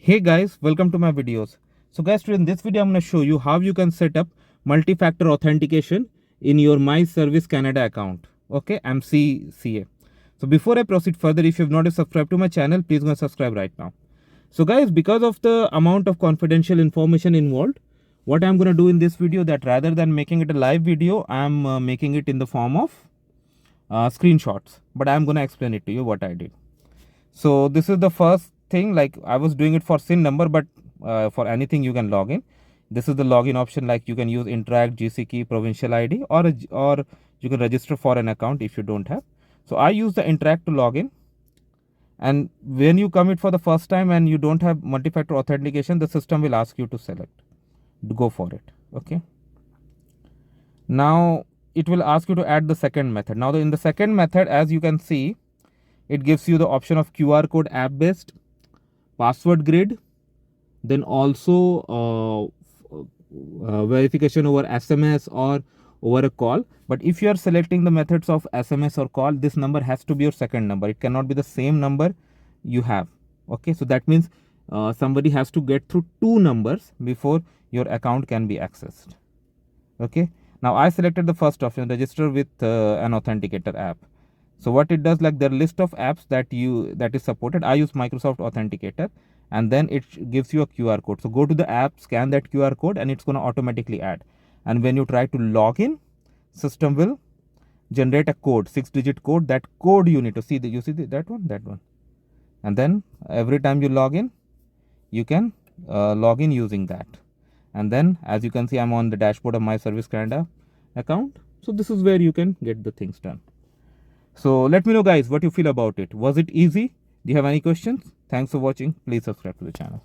Hey guys, welcome to my videos. So guys, today in this video I'm going to show you how you can set up multi-factor authentication in your My Service Canada account. Okay, MSCA. So before I proceed further, if you have not subscribed to my channel, please go subscribe right now. So guys, because of the amount of confidential information involved, what I'm going to do in this video, that rather than making it a live video, I'm making it in the form of screenshots. But I'm going to explain it to you what I did. So this is the first thing, like I was doing it for SIN number, but for anything you can log in. This is the login option, like you can use Interact, GC key, provincial ID, or you can register for an account if you don't have. So I use the Interact to log in. And when you commit for the first time and you don't have multi-factor authentication, the system will ask you to select, to go for it. Okay. Now it will ask you to add the second method. Now in the second method, as you can see, it gives you the option of QR code app based, password grid, then also verification over SMS or over a call. But if you are selecting the methods of SMS or call, this number has to be your second number. It cannot be the same number you have. Okay, so that means somebody has to get through two numbers before your account can be accessed. Okay, now I selected the first option, register with an authenticator app. So what it does, like there are list of apps that is supported. I use Microsoft Authenticator, and then it gives you a QR code. So go to the app, scan that QR code, and it's going to automatically add. And when you try to log in, system will generate a code, 6-digit code. That code you need to see. That one. And then every time you log in, you can log in using that. And then as you can see, I'm on the dashboard of My Service Canada account. So this is where you can get the things done. So let me know guys what you feel about it. Was it easy? Do you have any questions? Thanks for watching. Please subscribe to the channel.